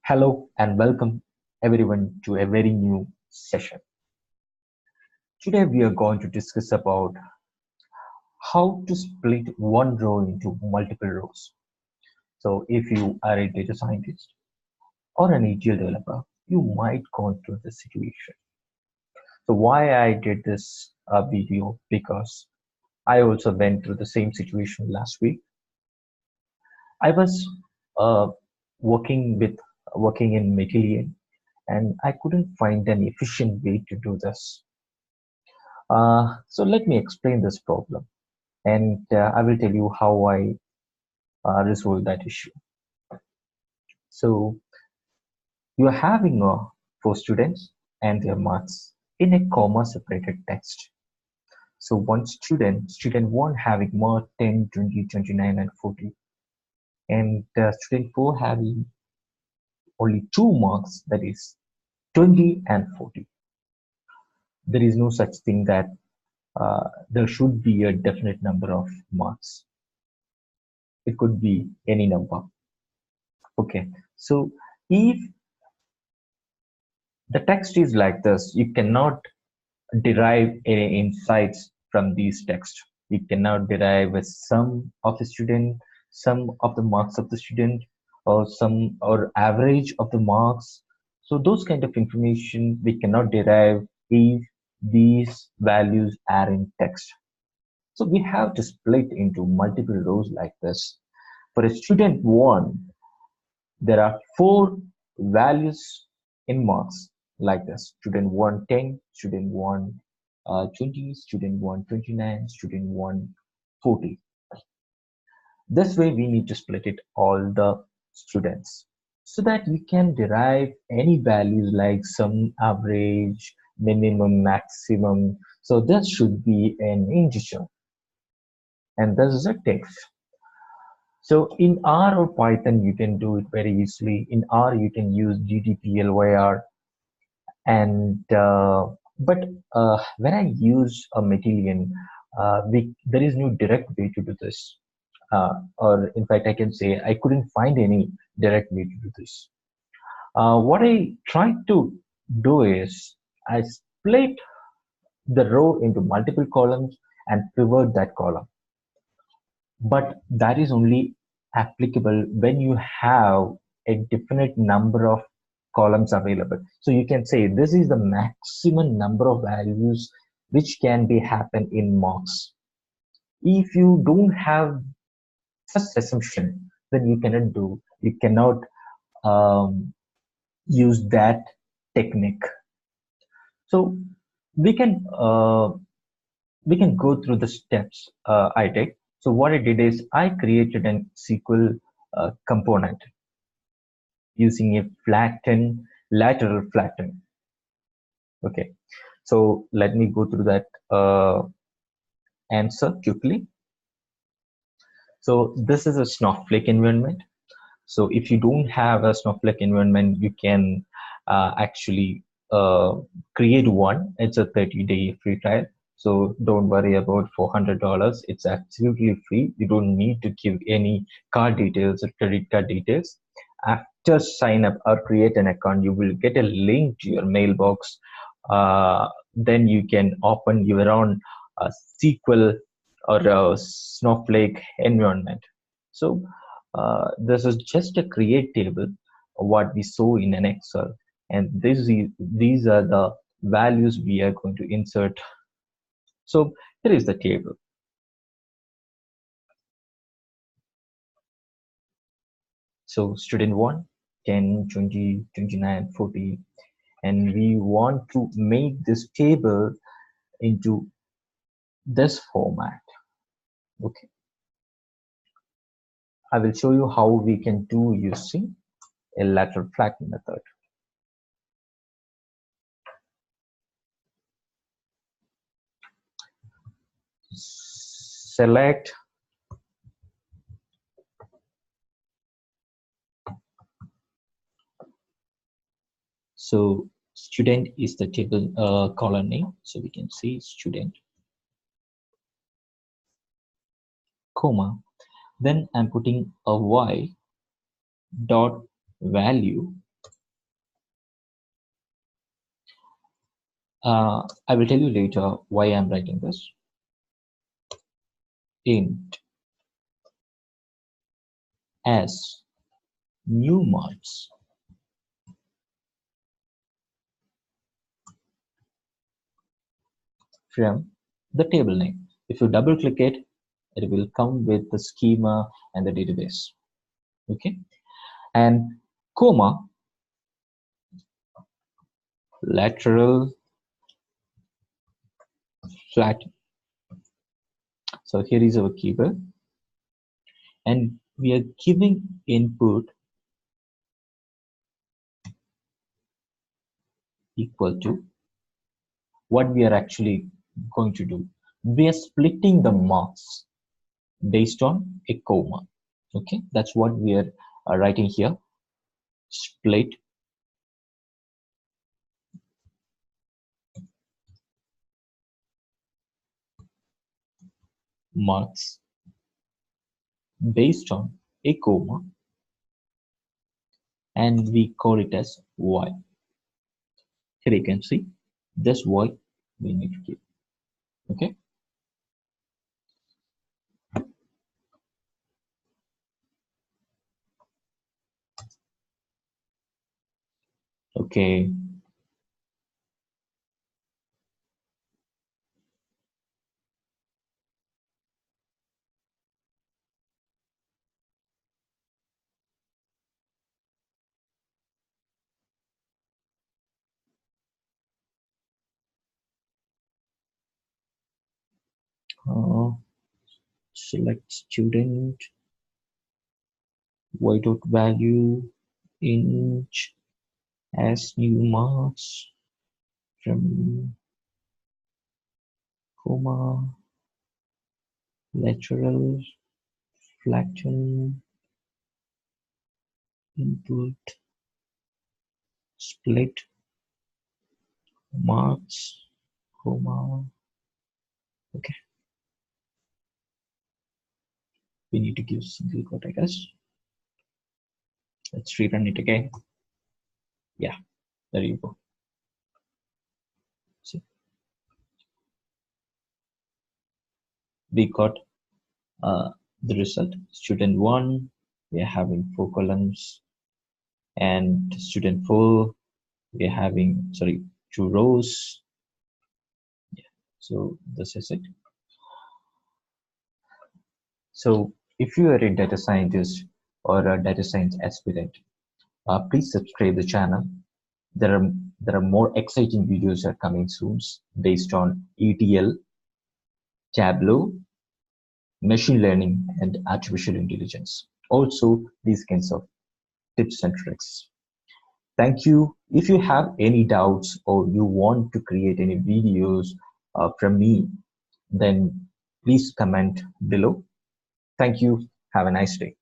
Hello and welcome everyone to a very new session. Today we are going to discuss about how to split one row into multiple rows. So if you are a data scientist or an ETL developer, you might go through this situation. So why I did this video, because I also went through the same situation last week. I was uh, working in Matillion, and I couldn't find an efficient way to do this. So let me explain this problem, and I will tell you how I resolve that issue. So you're having four students and their marks in a comma separated text. So one student 1 having mark 10, 20, 29 and 40, and student 4 having only 2 marks, that is 20 and 40. There is no such thing that there should be a definite number of marks. It could be any number. Okay, so if the text is like this, you cannot derive any insights from these texts. You cannot derive a sum of the student, sum of the marks of the student, or sum or average of the marks. So those kind of information we cannot derive if these values are in text. So we have to split into multiple rows like this. For a student 1, there are 4 values in marks like this: student 1 10, student 1 20, student 1 29, student 1 40. This way we need to split it all the students so that we can derive any values like sum, average, minimum, maximum. So this should be an integer, and this is a text. So in R or Python, you can do it very easily. In R, you can use GDPLYR, and but when I use a Matillion, there is no direct way to do this. Or in fact, I can say I couldn't find any direct way to do this. What I tried to do is I split the row into multiple columns and pivot that column. But that is only applicable when you have a definite number of columns available. So you can say this is the maximum number of values which can be happen in marks. If you don't have such assumption, then you cannot um, use that technique. So we can uh, we can go through the steps I did. So what I did is I created a SQL component using a lateral flatten. Okay, so let me go through that answer quickly. So this is a Snowflake environment. So if you don't have a Snowflake environment, you can actually create one. It's a 30-day free trial. So don't worry about $400. It's absolutely free. You don't need to give any card details or credit card details. After sign up or create an account, you will get a link to your mailbox. Then you can open your own SQL or a Snowflake environment. So this is just a create table, what we saw in an Excel, and these are the values we are going to insert. So here is the table. So student 1, 10, 20, 29, 40, and we want to make this table into this format. Okay, I will show you how we can do using a lateral flatten method. Select so student is the table column name, so we can see student, comma, then I'm putting a y dot value I will tell you later why I'm writing this. Int as new marks from the table name. If you double click it, it will come with the schema and the database. Okay, and comma lateral flat. So here is our keyword, and we are giving input equal to what we are actually going to do. We are splitting the marks based on a comma. Okay, that's what we are writing here. Split marks based on a comma, and we call it as y. Here you can see this y we need to keep. Okay, okay. uh, Select student y dot value int as new marks from comma lateral flatten input split marks comma. Okay, we need to give single quote, I guess. Let's rerun it again. Yeah, there you go. See, we got the result. Student 1, we are having 4 columns, and student 4, we are having 2 rows. Yeah, so this is it. So if you are a data scientist or a data science aspirant, please subscribe the channel. There are more exciting videos are coming soon based on ETL, Tableau, machine learning, and artificial intelligence. Also, these kinds of tips and tricks. Thank you. If you have any doubts or you want to create any videos from me, then please comment below. Thank you. Have a nice day.